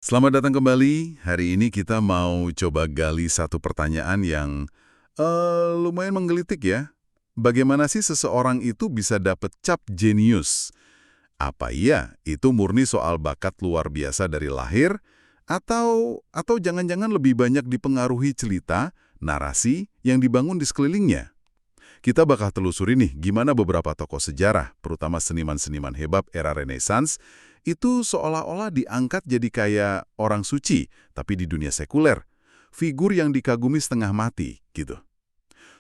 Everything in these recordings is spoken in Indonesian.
Selamat datang kembali. Hari ini kita mau coba gali satu pertanyaan yang lumayan menggelitik ya. Bagaimana sih seseorang itu bisa dapat cap jenius? Apa iya itu murni soal bakat luar biasa dari lahir? Atau jangan-jangan lebih banyak dipengaruhi cerita, narasi yang dibangun di sekelilingnya? Kita bakal telusuri nih gimana beberapa tokoh sejarah, terutama seniman-seniman hebat era Renaissance, itu seolah-olah diangkat jadi kayak orang suci, tapi di dunia sekuler. Figur yang dikagumi setengah mati, gitu.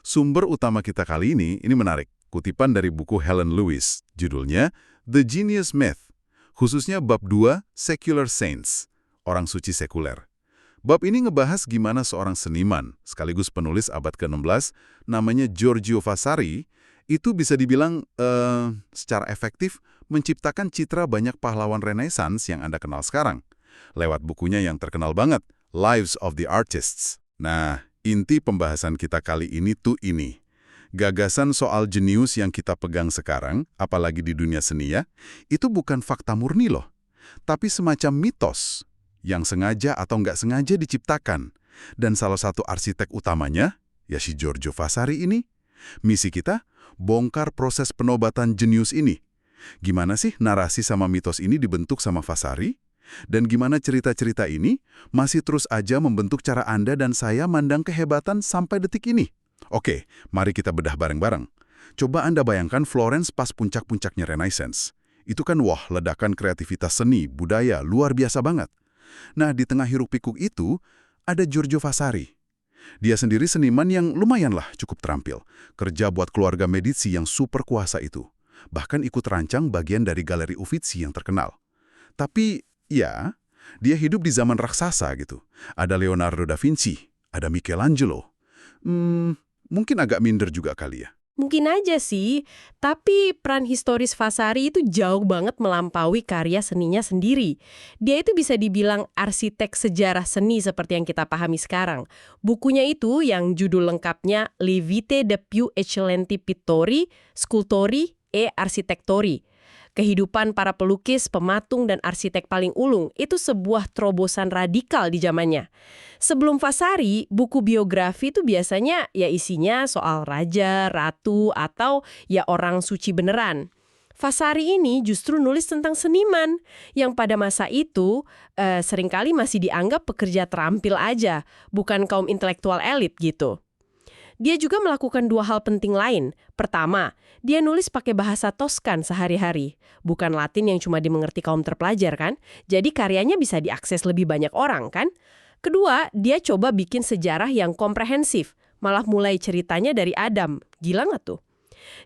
Sumber utama kita kali ini menarik. Kutipan dari buku Helen Lewis, judulnya The Genius Myth, khususnya bab 2, Secular Saints, orang suci sekuler. Bab ini ngebahas gimana seorang seniman, sekaligus penulis abad ke-16, namanya Giorgio Vasari, itu bisa dibilang secara efektif menciptakan citra banyak pahlawan Renaissance yang Anda kenal sekarang. Lewat bukunya yang terkenal banget, Lives of the Artists. Nah, inti pembahasan kita kali ini tuh ini. Gagasan soal jenius yang kita pegang sekarang, apalagi di dunia seni ya, itu bukan fakta murni loh, tapi semacam mitos yang sengaja atau nggak sengaja diciptakan. Dan salah satu arsitek utamanya, ya si Giorgio Vasari ini. Misi kita, bongkar proses penobatan jenius ini. Gimana sih narasi sama mitos ini dibentuk sama Vasari? Dan gimana cerita-cerita ini masih terus aja membentuk cara Anda dan saya mandang kehebatan sampai detik ini? Oke, mari kita bedah bareng-bareng. Coba Anda bayangkan Florence pas puncak-puncaknya Renaissance. Itu kan wah, ledakan kreativitas seni, budaya, luar biasa banget. Nah, di tengah hiruk-pikuk itu, ada Giorgio Vasari. Dia sendiri seniman yang lumayanlah cukup terampil. Kerja buat keluarga Medici yang super kuasa itu. Bahkan ikut rancang bagian dari galeri Uffizi yang terkenal. Tapi, ya, dia hidup di zaman raksasa gitu. Ada Leonardo da Vinci, ada Michelangelo. Mungkin agak minder juga kali ya. Mungkin aja sih, tapi peran historis Vasari itu jauh banget melampaui karya seninya sendiri. Dia itu bisa dibilang arsitek sejarah seni seperti yang kita pahami sekarang. Bukunya itu yang judul lengkapnya Le vite de più eccellenti pittori, scultori e architectori. Kehidupan para pelukis, pematung, dan arsitek paling ulung itu sebuah terobosan radikal di zamannya. Sebelum Vasari, buku biografi itu biasanya ya isinya soal raja, ratu, atau ya orang suci beneran. Vasari ini justru nulis tentang seniman, yang pada masa itu seringkali masih dianggap pekerja terampil aja, bukan kaum intelektual elit gitu. Dia juga melakukan dua hal penting lain. Pertama, dia nulis pakai bahasa Toskan sehari-hari, bukan Latin yang cuma dimengerti kaum terpelajar kan? Jadi karyanya bisa diakses lebih banyak orang kan? Kedua, dia coba bikin sejarah yang komprehensif, malah mulai ceritanya dari Adam. Gila nggak tuh?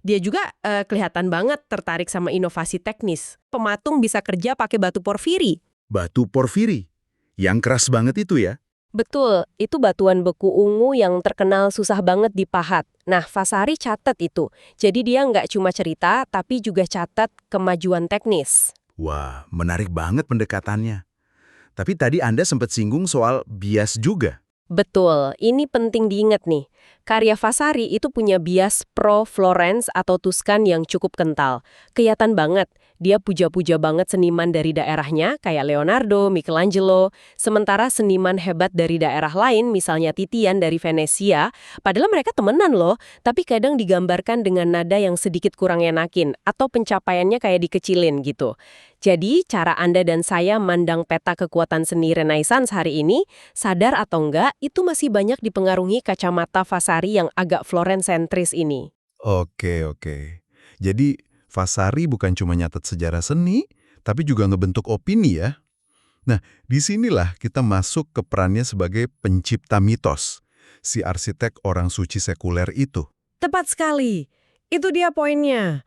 Dia juga kelihatan banget tertarik sama inovasi teknis. Pematung bisa kerja pakai batu porfiri. Batu porfiri, yang keras banget itu ya? Betul, itu batuan beku ungu yang terkenal susah banget dipahat. Nah, Vasari catat itu. Jadi dia nggak cuma cerita, tapi juga catat kemajuan teknis. Wah, menarik banget pendekatannya. Tapi tadi Anda sempat singgung soal bias juga. Betul, ini penting diingat nih. Karya Vasari itu punya bias pro-Florence atau Tuscan yang cukup kental. Kelihatan banget, dia puja-puja banget seniman dari daerahnya, kayak Leonardo, Michelangelo. Sementara seniman hebat dari daerah lain, misalnya Titian dari Venesia, padahal mereka temenan loh, tapi kadang digambarkan dengan nada yang sedikit kurang enakin, atau pencapaiannya kayak dikecilin gitu. Jadi, cara Anda dan saya mandang peta kekuatan seni Renaissance hari ini, sadar atau enggak, itu masih banyak dipengaruhi kacamata Vasari yang agak Florence-sentris ini. Oke. Jadi, Vasari bukan cuma nyatet sejarah seni, tapi juga ngebentuk opini ya. Nah, disinilah kita masuk ke perannya sebagai pencipta mitos, si arsitek orang suci sekuler itu. Tepat sekali. Itu dia poinnya.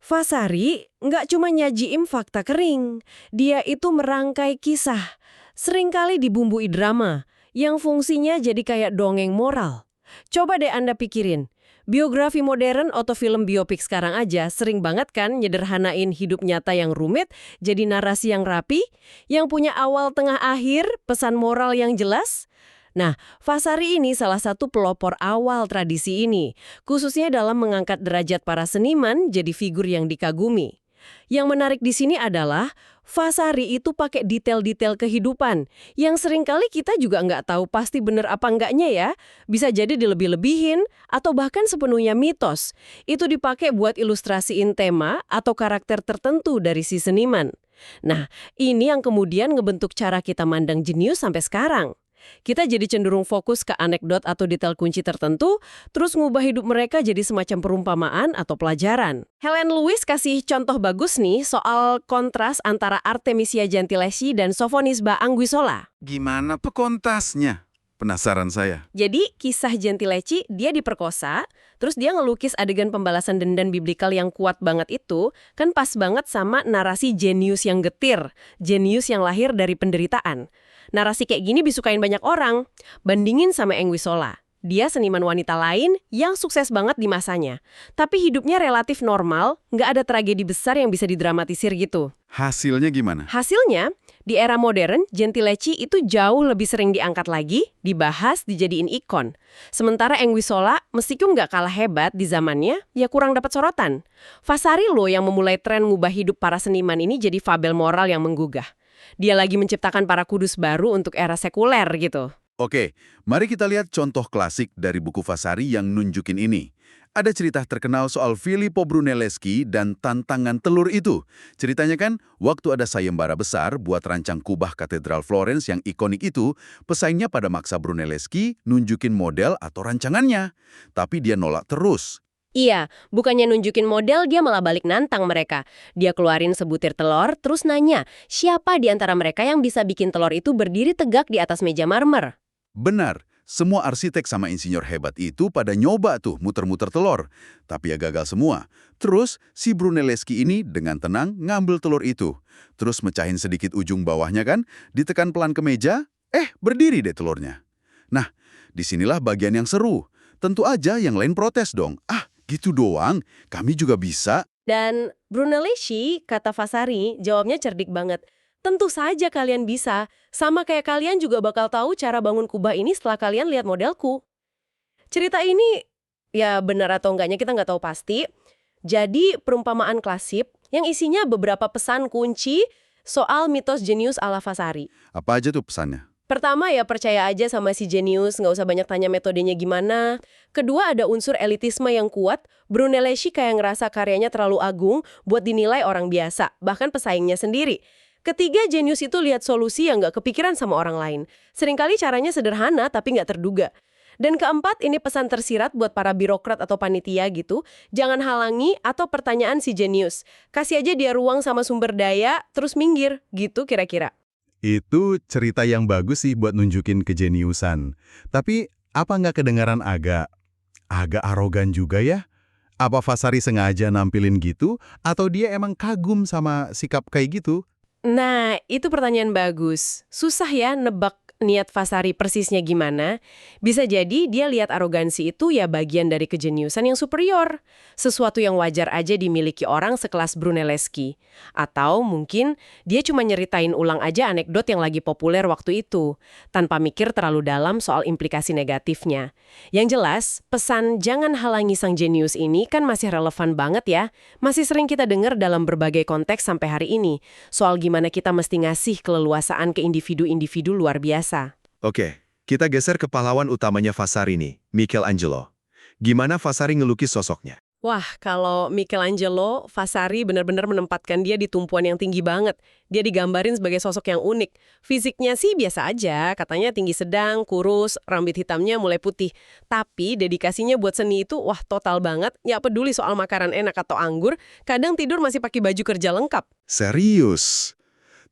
Vasari nggak cuma nyajiin fakta kering. Dia itu merangkai kisah. Seringkali dibumbui drama, yang fungsinya jadi kayak dongeng moral. Coba deh Anda pikirin. Biografi modern atau film biopik sekarang aja sering banget kan nyederhanain hidup nyata yang rumit jadi narasi yang rapi, yang punya awal tengah akhir, pesan moral yang jelas. Nah, Vasari ini salah satu pelopor awal tradisi ini, khususnya dalam mengangkat derajat para seniman jadi figur yang dikagumi. Yang menarik di sini adalah Vasari itu pakai detail-detail kehidupan yang seringkali kita juga nggak tahu pasti bener apa enggaknya ya. Bisa jadi dilebih-lebihin atau bahkan sepenuhnya mitos. Itu dipakai buat ilustrasiin tema atau karakter tertentu dari si seniman. Nah, ini yang kemudian ngebentuk cara kita mandang jenius sampai sekarang. Kita jadi cenderung fokus ke anekdot atau detail kunci tertentu, terus ngubah hidup mereka jadi semacam perumpamaan atau pelajaran. Helen Lewis kasih contoh bagus nih soal kontras antara Artemisia Gentileschi dan Sophonisba Anguissola. Gimana pekontasnya? Penasaran saya. Jadi, kisah Gentileschi, dia diperkosa, terus dia ngelukis adegan pembalasan dendam biblikal yang kuat banget itu, kan pas banget sama narasi jenius yang getir, jenius yang lahir dari penderitaan. Narasi kayak gini disukain banyak orang. Bandingin sama Anguissola. Dia seniman wanita lain yang sukses banget di masanya. Tapi hidupnya relatif normal, nggak ada tragedi besar yang bisa didramatisir gitu. Hasilnya gimana? Hasilnya, di era modern, Gentileschi itu jauh lebih sering diangkat lagi, dibahas, dijadiin ikon. Sementara Anguissola, meskipun nggak kalah hebat di zamannya, ya kurang dapat sorotan. Vasari loh yang memulai tren ngubah hidup para seniman ini jadi fabel moral yang menggugah. Dia lagi menciptakan para kudus baru untuk era sekuler gitu. Oke, mari kita lihat contoh klasik dari buku Vasari yang nunjukin ini. Ada cerita terkenal soal Filippo Brunelleschi dan tantangan telur itu. Ceritanya kan, waktu ada sayembara besar buat rancang kubah Katedral Florence yang ikonik itu, pesaingnya pada maksa Brunelleschi nunjukin model atau rancangannya. Tapi dia nolak terus. Iya, bukannya nunjukin model, dia malah balik nantang mereka. Dia keluarin sebutir telur, terus nanya, siapa di antara mereka yang bisa bikin telur itu berdiri tegak di atas meja marmer? Benar, semua arsitek sama insinyur hebat itu pada nyoba tuh muter-muter telur. Tapi ya gagal semua. Terus si Brunelleschi ini dengan tenang ngambil telur itu. Terus mecahin sedikit ujung bawahnya kan, ditekan pelan ke meja, berdiri deh telurnya. Nah, disinilah bagian yang seru. Tentu aja yang lain protes dong. Gitu doang, kami juga bisa. Dan Brunelleschi, kata Vasari, jawabnya cerdik banget. Tentu saja kalian bisa. Sama kayak kalian juga bakal tahu cara bangun kubah ini setelah kalian lihat modelku. Cerita ini, ya benar atau enggaknya kita nggak tahu pasti. Jadi perumpamaan klasik yang isinya beberapa pesan kunci soal mitos jenius ala Vasari. Apa aja tuh pesannya? Pertama ya percaya aja sama si jenius, nggak usah banyak tanya metodenya gimana. Kedua ada unsur elitisme yang kuat, Brunelleschi kayak ngerasa karyanya terlalu agung buat dinilai orang biasa, bahkan pesaingnya sendiri. Ketiga, jenius itu lihat solusi yang nggak kepikiran sama orang lain. Seringkali caranya sederhana tapi nggak terduga. Dan keempat, ini pesan tersirat buat para birokrat atau panitia gitu, jangan halangi atau pertanyaan si jenius. Kasih aja dia ruang sama sumber daya, terus minggir, gitu kira-kira. Itu cerita yang bagus sih buat nunjukin kejeniusan. Tapi apa nggak kedengaran agak arogan juga ya? Apa Vasari sengaja nampilin gitu? Atau dia emang kagum sama sikap kayak gitu? Nah, itu pertanyaan bagus. Susah ya nebak niat Vasari persisnya gimana. Bisa jadi dia lihat arogansi itu ya bagian dari kejeniusan yang superior. Sesuatu yang wajar aja dimiliki orang sekelas Brunelleschi. Atau mungkin dia cuma nyeritain ulang aja anekdot yang lagi populer waktu itu, tanpa mikir terlalu dalam soal implikasi negatifnya. Yang jelas, pesan jangan halangi sang jenius ini kan masih relevan banget ya. Masih sering kita dengar dalam berbagai konteks sampai hari ini. Soal gimana kita mesti ngasih keleluasaan ke individu-individu luar biasa. Oke, kita geser ke pahlawan utamanya Vasari nih, Michelangelo. Gimana Vasari ngelukis sosoknya? Wah, kalau Michelangelo, Vasari benar-benar menempatkan dia di tumpuan yang tinggi banget. Dia digambarin sebagai sosok yang unik. Fisiknya sih biasa aja, katanya tinggi sedang, kurus, rambut hitamnya mulai putih. Tapi dedikasinya buat seni itu, wah total banget. Nggak peduli soal makanan enak atau anggur, kadang tidur masih pakai baju kerja lengkap. Serius?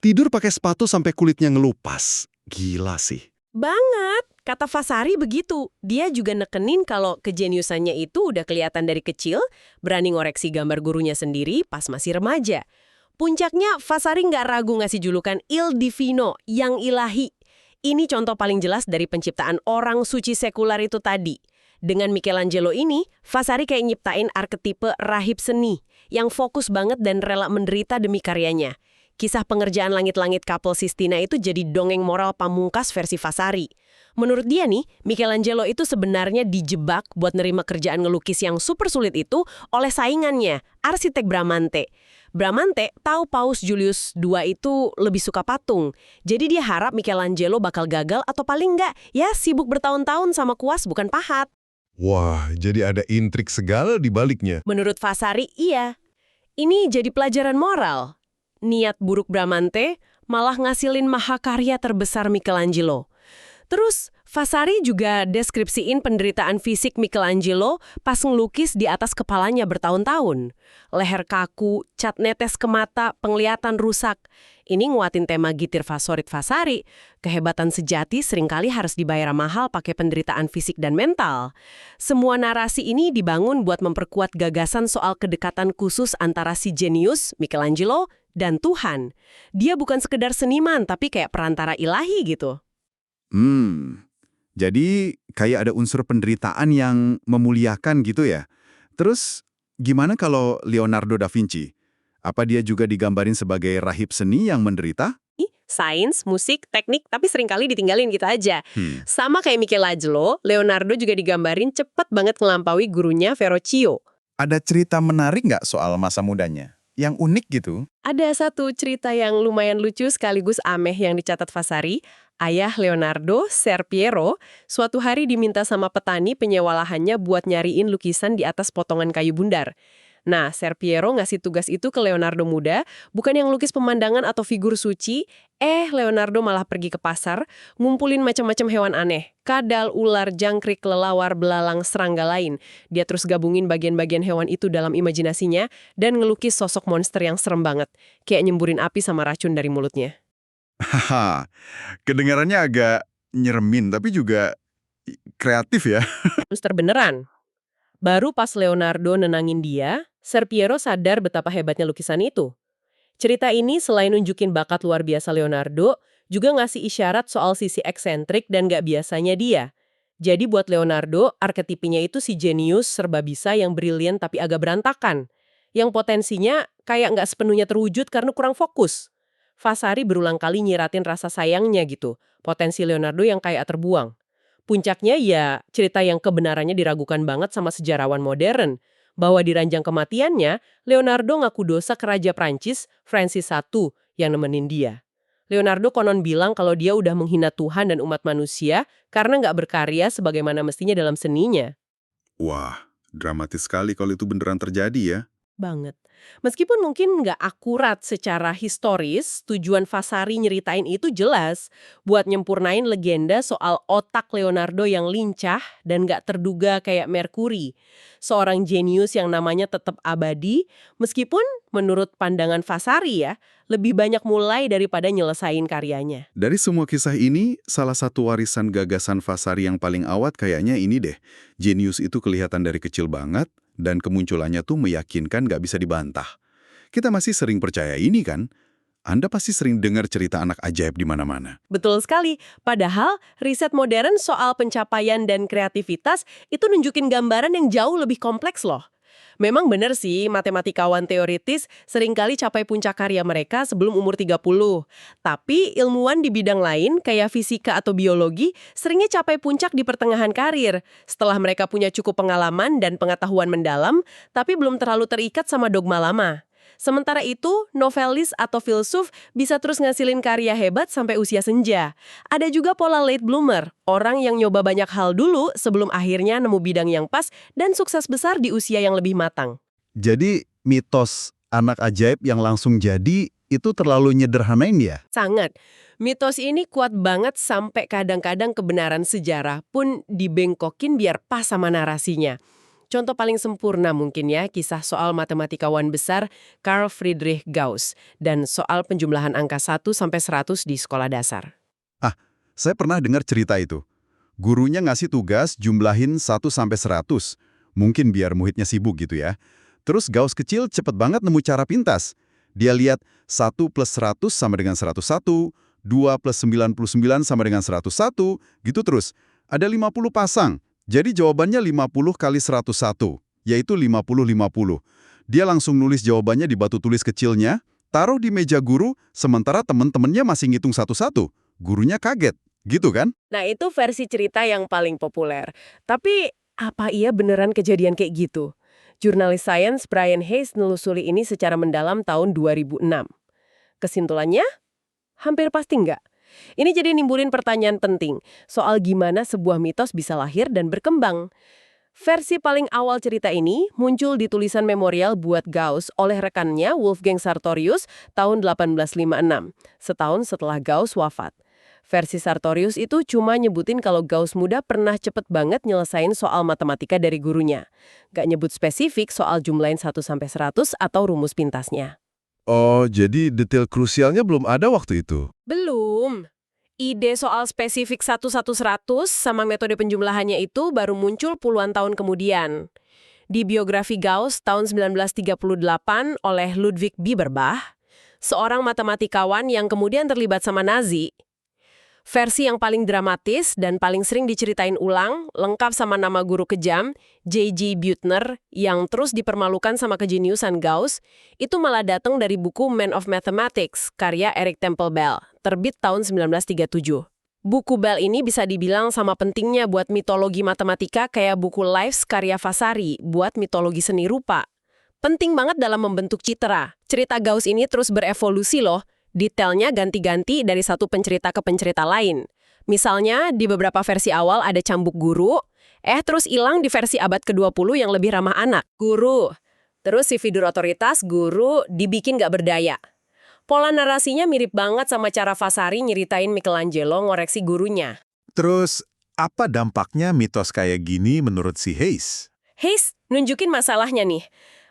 Tidur pakai sepatu sampai kulitnya ngelupas. Gila sih. Banget, kata Vasari begitu. Dia juga nekenin kalau kejeniusannya itu udah kelihatan dari kecil, berani ngoreksi gambar gurunya sendiri pas masih remaja. Puncaknya, Vasari nggak ragu ngasih julukan Il Divino, yang ilahi. Ini contoh paling jelas dari penciptaan orang suci sekular itu tadi. Dengan Michelangelo ini, Vasari kayak nyiptain arketipe rahib seni, yang fokus banget dan rela menderita demi karyanya. Kisah pengerjaan langit-langit Kapel Sistina itu jadi dongeng moral pamungkas versi Vasari. Menurut dia nih, Michelangelo itu sebenarnya dijebak buat nerima kerjaan ngelukis yang super sulit itu oleh saingannya, arsitek Bramante. Bramante tahu Paus Julius II itu lebih suka patung. Jadi dia harap Michelangelo bakal gagal atau paling nggak, ya sibuk bertahun-tahun sama kuas bukan pahat. Wah, jadi ada intrik segala di baliknya. Menurut Vasari, iya. Ini jadi pelajaran moral. Niat buruk Bramante malah ngasilin mahakarya terbesar Michelangelo. Terus, Vasari juga deskripsiin penderitaan fisik Michelangelo pas ngelukis di atas kepalanya bertahun-tahun. Leher kaku, cat netes ke mata, penglihatan rusak. Ini nguatin tema gitir favorit Vasari. Kehebatan sejati seringkali harus dibayar mahal pakai penderitaan fisik dan mental. Semua narasi ini dibangun buat memperkuat gagasan soal kedekatan khusus antara si jenius, Michelangelo, dan Tuhan. Dia bukan sekedar seniman, tapi kayak perantara ilahi gitu. Jadi kayak ada unsur penderitaan yang memuliakan gitu ya. Terus gimana kalau Leonardo da Vinci? Apa dia juga digambarin sebagai rahib seni yang menderita? Sains, musik, teknik, tapi seringkali ditinggalin gitu aja. Sama kayak Michelangelo, Leonardo juga digambarin cepat banget ngelampaui gurunya Verrocchio. Ada cerita menarik nggak soal masa mudanya? Yang unik gitu? Ada satu cerita yang lumayan lucu sekaligus aneh yang dicatat Vasari. Ayah Leonardo, Ser Piero, suatu hari diminta sama petani penyewa lahannya buat nyariin lukisan di atas potongan kayu bundar. Nah, Ser Piero ngasih tugas itu ke Leonardo muda, bukan yang lukis pemandangan atau figur suci. Leonardo malah pergi ke pasar, ngumpulin macam-macam hewan aneh. Kadal, ular, jangkrik, kelelawar, belalang, serangga lain. Dia terus gabungin bagian-bagian hewan itu dalam imajinasinya dan ngelukis sosok monster yang serem banget. Kayak nyemburin api sama racun dari mulutnya. Haha, kedengarannya agak nyeremin tapi juga kreatif ya. Monster beneran. Baru pas Leonardo nenangin dia, Ser Piero sadar betapa hebatnya lukisan itu. Cerita ini selain nunjukin bakat luar biasa Leonardo, juga ngasih isyarat soal sisi eksentrik dan gak biasanya dia. Jadi buat Leonardo, arketipinya itu si jenius serba bisa yang brilian tapi agak berantakan. Yang potensinya kayak gak sepenuhnya terwujud karena kurang fokus. Vasari berulang kali nyiratin rasa sayangnya gitu, potensi Leonardo yang kayak terbuang. Puncaknya ya cerita yang kebenarannya diragukan banget sama sejarawan modern, bahwa di ranjang kematiannya, Leonardo ngaku dosa ke Raja Prancis, Francis I, yang nemenin dia. Leonardo konon bilang kalau dia udah menghina Tuhan dan umat manusia karena nggak berkarya sebagaimana mestinya dalam seninya. Wah, dramatis sekali kalau itu beneran terjadi ya. Banget. Meskipun mungkin nggak akurat secara historis, tujuan Vasari nyeritain itu jelas buat nyempurnain legenda soal otak Leonardo yang lincah dan nggak terduga kayak Merkuri. Seorang jenius yang namanya tetap abadi, meskipun menurut pandangan Vasari ya, lebih banyak mulai daripada nyelesain karyanya. Dari semua kisah ini, salah satu warisan gagasan Vasari yang paling awet kayaknya ini deh. Jenius itu kelihatan dari kecil banget, dan kemunculannya tuh meyakinkan gak bisa dibantah. Kita masih sering percaya ini kan? Anda pasti sering dengar cerita anak ajaib di mana-mana. Betul sekali. Padahal, riset modern soal pencapaian dan kreativitas itu nunjukin gambaran yang jauh lebih kompleks loh. Memang benar sih, matematikawan teoritis seringkali capai puncak karya mereka sebelum umur 30. Tapi ilmuwan di bidang lain, kayak fisika atau biologi, seringnya capai puncak di pertengahan karir. Setelah mereka punya cukup pengalaman dan pengetahuan mendalam, tapi belum terlalu terikat sama dogma lama. Sementara itu, novelis atau filsuf bisa terus ngasilin karya hebat sampai usia senja. Ada juga pola late bloomer, orang yang nyoba banyak hal dulu sebelum akhirnya nemu bidang yang pas dan sukses besar di usia yang lebih matang. Jadi mitos anak ajaib yang langsung jadi itu terlalu nyederhanain ya? Sangat. Mitos ini kuat banget sampai kadang-kadang kebenaran sejarah pun dibengkokin biar pas sama narasinya. Contoh paling sempurna mungkin ya, kisah soal matematikawan besar Carl Friedrich Gauss dan soal penjumlahan angka 1-100 di sekolah dasar. Saya pernah dengar cerita itu. Gurunya ngasih tugas jumlahin 1-100, mungkin biar muhidnya sibuk gitu ya. Terus Gauss kecil cepet banget nemu cara pintas. Dia lihat 1 plus 100 sama dengan 101, 2 plus 99 sama dengan 101, gitu terus. Ada 50 pasang. Jadi jawabannya 50 kali 101, yaitu 50-50. Dia langsung nulis jawabannya di batu tulis kecilnya, taruh di meja guru, sementara teman-temannya masih ngitung satu-satu. Gurunya kaget, gitu kan? Nah, itu versi cerita yang paling populer. Tapi, apa iya beneran kejadian kayak gitu? Jurnalis sains Brian Hayes nelusuri ini secara mendalam tahun 2006. Kesimpulannya? Hampir pasti enggak. Ini jadi nimbulin pertanyaan penting soal gimana sebuah mitos bisa lahir dan berkembang. Versi paling awal cerita ini muncul di tulisan memorial buat Gauss oleh rekannya Wolfgang Sartorius tahun 1856, setahun setelah Gauss wafat. Versi Sartorius itu cuma nyebutin kalau Gauss muda pernah cepet banget nyelesain soal matematika dari gurunya. Gak nyebut spesifik soal jumlahin 1-100 atau rumus pintasnya. Oh, jadi detail krusialnya belum ada waktu itu? Belum. Ide soal spesifik 1-100 sama metode penjumlahannya itu baru muncul puluhan tahun kemudian. Di biografi Gauss tahun 1938 oleh Ludwig Bieberbach, seorang matematikawan yang kemudian terlibat sama Nazi. Versi yang paling dramatis dan paling sering diceritain ulang, lengkap sama nama guru kejam, J.G. Büttner, yang terus dipermalukan sama kejeniusan Gauss, itu malah datang dari buku Man of Mathematics, karya Eric Temple Bell, terbit tahun 1937. Buku Bell ini bisa dibilang sama pentingnya buat mitologi matematika kayak buku Lives karya Vasari buat mitologi seni rupa. Penting banget dalam membentuk citra. Cerita Gauss ini terus berevolusi loh. Detailnya ganti-ganti dari satu pencerita ke pencerita lain. Misalnya, di beberapa versi awal ada cambuk guru, terus hilang di versi abad ke-20 yang lebih ramah anak, guru. Terus si figur otoritas, guru, dibikin gak berdaya. Pola narasinya mirip banget sama cara Vasari nyeritain Michelangelo ngoreksi gurunya. Terus, apa dampaknya mitos kayak gini menurut si Hayes? Hayes nunjukin masalahnya nih.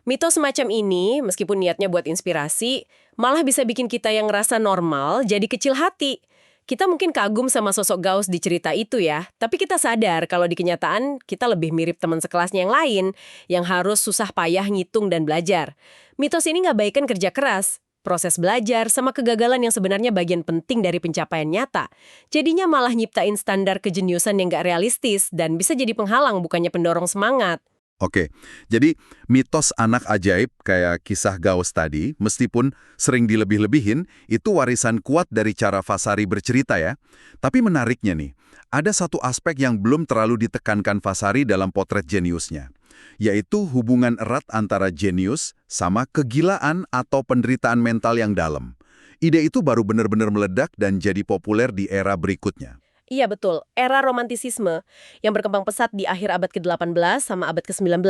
Mitos semacam ini, meskipun niatnya buat inspirasi, malah bisa bikin kita yang ngerasa normal jadi kecil hati. Kita mungkin kagum sama sosok Gauss di cerita itu ya, tapi kita sadar kalau di kenyataan kita lebih mirip teman sekelasnya yang lain, yang harus susah payah ngitung dan belajar. Mitos ini ngabaikan kerja keras, proses belajar, sama kegagalan yang sebenarnya bagian penting dari pencapaian nyata. Jadinya malah nyiptain standar kejeniusan yang gak realistis dan bisa jadi penghalang bukannya pendorong semangat. Oke, jadi mitos anak ajaib kayak kisah Gauss tadi, meskipun sering dilebih-lebihin, itu warisan kuat dari cara Vasari bercerita ya. Tapi menariknya nih, ada satu aspek yang belum terlalu ditekankan Vasari dalam potret jeniusnya, yaitu hubungan erat antara jenius sama kegilaan atau penderitaan mental yang dalam. Ide itu baru benar-benar meledak dan jadi populer di era berikutnya. Iya betul, era romantisisme yang berkembang pesat di akhir abad ke-18 sama abad ke-19.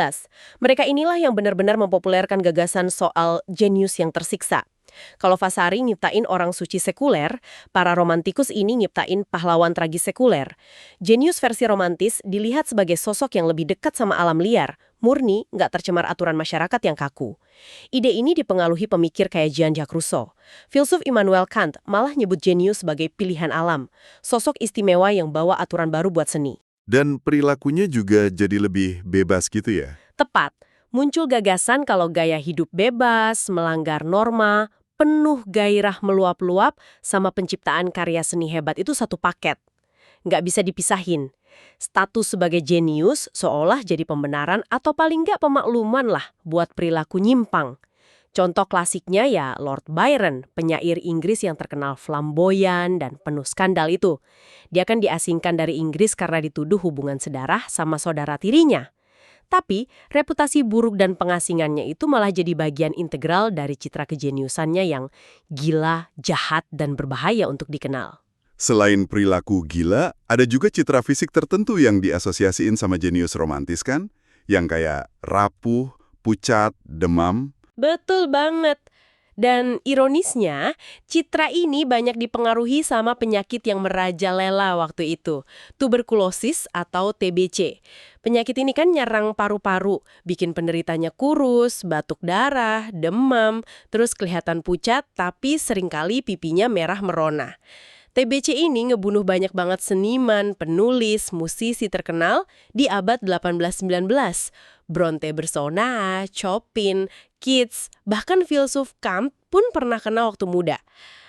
Mereka inilah yang benar-benar mempopulerkan gagasan soal jenius yang tersiksa. Kalau Vasari nyiptain orang suci sekuler, para romantikus ini nyiptain pahlawan tragis sekuler. Jenius versi romantis dilihat sebagai sosok yang lebih dekat sama alam liar, murni, nggak tercemar aturan masyarakat yang kaku. Ide ini dipengaruhi pemikir kayak Jean-Jacques Rousseau. Filsuf Immanuel Kant malah nyebut jenius sebagai pilihan alam, sosok istimewa yang bawa aturan baru buat seni. Dan perilakunya juga jadi lebih bebas gitu ya? Tepat, muncul gagasan kalau gaya hidup bebas, melanggar norma, penuh gairah meluap-luap, sama penciptaan karya seni hebat itu satu paket. Nggak bisa dipisahin. Status sebagai jenius seolah jadi pembenaran atau paling nggak pemakluman lah buat perilaku nyimpang. Contoh klasiknya ya Lord Byron, penyair Inggris yang terkenal flamboyan dan penuh skandal itu. Dia kan diasingkan dari Inggris karena dituduh hubungan sedarah sama saudara tirinya. Tapi, reputasi buruk dan pengasingannya itu malah jadi bagian integral dari citra kejeniusannya yang gila, jahat, dan berbahaya untuk dikenal. Selain perilaku gila, ada juga citra fisik tertentu yang diasosiasiin sama jenius romantis kan? Yang kayak rapuh, pucat, demam. Betul banget. Dan ironisnya, citra ini banyak dipengaruhi sama penyakit yang merajalela waktu itu, tuberkulosis atau TBC. Penyakit ini kan nyerang paru-paru, bikin penderitanya kurus, batuk darah, demam, terus kelihatan pucat tapi seringkali pipinya merah merona. TBC ini ngebunuh banyak banget seniman, penulis, musisi terkenal di abad 18-19. Bronte Bersona, Chopin, Keats, bahkan filsuf Kant pun pernah kena waktu muda.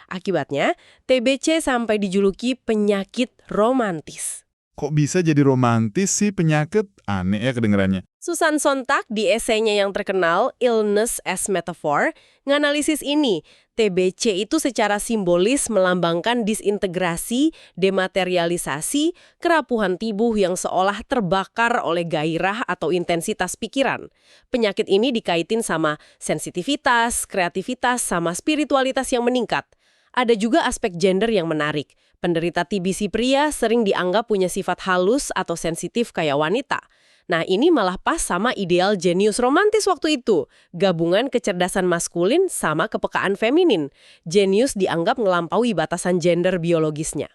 Akibatnya, TBC sampai dijuluki penyakit romantis. Kok bisa jadi romantis sih penyakit? Aneh ya kedengerannya. Susan Sontag di esainya yang terkenal, Illness as Metaphor, nganalisis ini. TBC itu secara simbolis melambangkan disintegrasi, dematerialisasi, kerapuhan tubuh yang seolah terbakar oleh gairah atau intensitas pikiran. Penyakit ini dikaitin sama sensitivitas, kreativitas, sama spiritualitas yang meningkat. Ada juga aspek gender yang menarik. Penderita TBC pria sering dianggap punya sifat halus atau sensitif kayak wanita. Nah, ini malah pas sama ideal jenius romantis waktu itu. Gabungan kecerdasan maskulin sama kepekaan feminin. Jenius dianggap ngelampaui batasan gender biologisnya.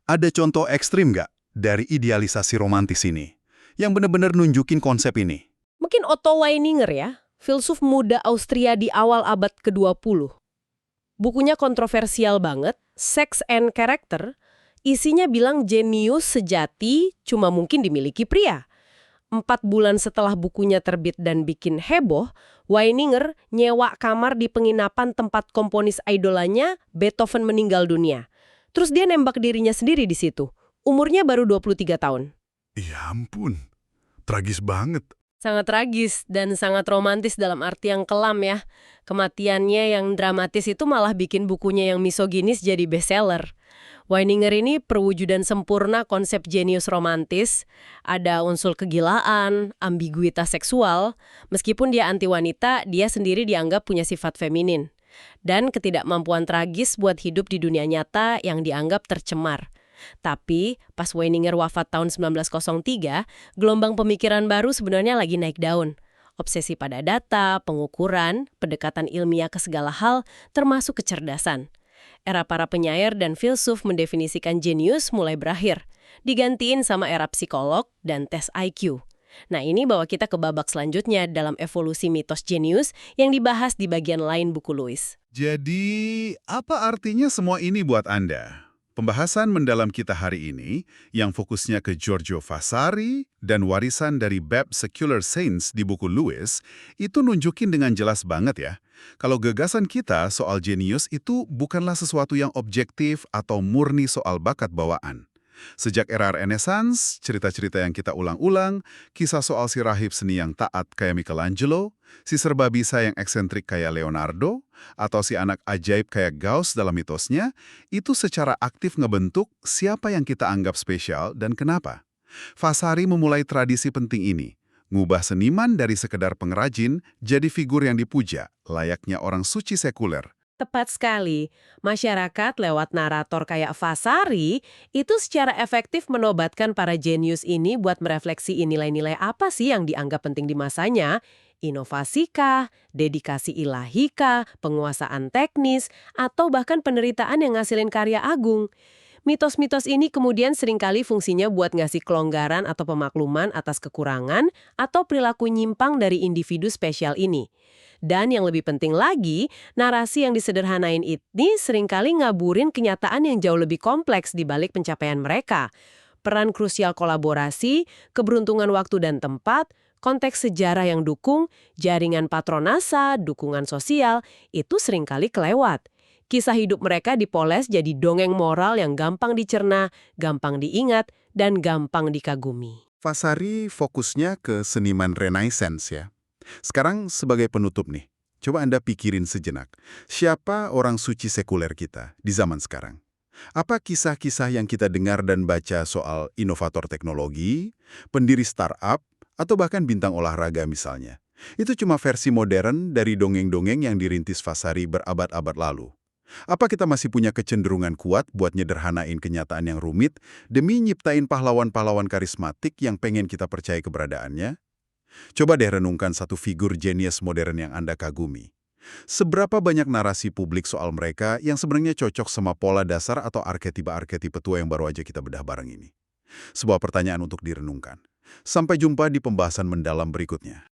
Ada contoh ekstrim nggak dari idealisasi romantis ini? Yang benar-benar nunjukin konsep ini? Mungkin Otto Weininger ya, filsuf muda Austria di awal abad ke-20. Bukunya kontroversial banget, Sex and Character. Isinya bilang jenius sejati cuma mungkin dimiliki pria. 4 bulan setelah bukunya terbit dan bikin heboh, Weininger nyewa kamar di penginapan tempat komponis idolanya Beethoven meninggal dunia. Terus dia nembak dirinya sendiri di situ. Umurnya baru 23 tahun. Ya ampun, tragis banget. Sangat tragis dan sangat romantis dalam arti yang kelam ya. Kematiannya yang dramatis itu malah bikin bukunya yang misoginis jadi bestseller. Weininger ini perwujudan sempurna konsep jenius romantis. Ada unsur kegilaan, ambiguitas seksual. Meskipun dia anti wanita, dia sendiri dianggap punya sifat feminin. Dan ketidakmampuan tragis buat hidup di dunia nyata yang dianggap tercemar. Tapi, pas Weininger wafat tahun 1903, gelombang pemikiran baru sebenarnya lagi naik daun. Obsesi pada data, pengukuran, pendekatan ilmiah ke segala hal, termasuk kecerdasan. Era para penyair dan filsuf mendefinisikan jenius mulai berakhir, digantiin sama era psikolog dan tes IQ. Nah, ini bawa kita ke babak selanjutnya dalam evolusi mitos jenius yang dibahas di bagian lain buku Lewis. Jadi, apa artinya semua ini buat Anda? Pembahasan mendalam kita hari ini, yang fokusnya ke Giorgio Vasari dan warisan dari Bab Secular Saints di buku Lewis, itu nunjukin dengan jelas banget ya, kalau gagasan kita soal jenius itu bukanlah sesuatu yang objektif atau murni soal bakat bawaan. Sejak era Renaissance, cerita-cerita yang kita ulang-ulang, kisah soal si rahib seni yang taat kayak Michelangelo, si serba bisa yang eksentrik kayak Leonardo, atau si anak ajaib kayak Gauss dalam mitosnya, itu secara aktif ngebentuk siapa yang kita anggap spesial dan kenapa. Vasari memulai tradisi penting ini, ngubah seniman dari sekedar pengrajin jadi figur yang dipuja, layaknya orang suci sekuler. Tepat sekali. Masyarakat lewat narator kayak Vasari itu secara efektif menobatkan para jenius ini buat merefleksi nilai-nilai apa sih yang dianggap penting di masanya. Inovasikah, dedikasi ilahikah, penguasaan teknis, atau bahkan penderitaan yang ngasilin karya agung. Mitos-mitos ini kemudian seringkali fungsinya buat ngasih kelonggaran atau pemakluman atas kekurangan atau perilaku nyimpang dari individu spesial ini. Dan yang lebih penting lagi, narasi yang disederhanain ini seringkali ngaburin kenyataan yang jauh lebih kompleks di balik pencapaian mereka. Peran krusial kolaborasi, keberuntungan waktu dan tempat, konteks sejarah yang dukung, jaringan patronasa, dukungan sosial, itu seringkali kelewat. Kisah hidup mereka dipoles jadi dongeng moral yang gampang dicerna, gampang diingat, dan gampang dikagumi. Vasari fokusnya ke seniman Renaissance ya. Sekarang sebagai penutup nih, coba Anda pikirin sejenak. Siapa orang suci sekuler kita di zaman sekarang? Apa kisah-kisah yang kita dengar dan baca soal inovator teknologi, pendiri startup, atau bahkan bintang olahraga misalnya? Itu cuma versi modern dari dongeng-dongeng yang dirintis Vasari berabad-abad lalu. Apa kita masih punya kecenderungan kuat buat nyederhanain kenyataan yang rumit demi nyiptain pahlawan-pahlawan karismatik yang pengen kita percaya keberadaannya? Coba deh renungkan satu figur jenius modern yang Anda kagumi. Seberapa banyak narasi publik soal mereka yang sebenarnya cocok sama pola dasar atau arketipe-arketipe tua yang baru aja kita bedah bareng ini? Sebuah pertanyaan untuk direnungkan. Sampai jumpa di pembahasan mendalam berikutnya.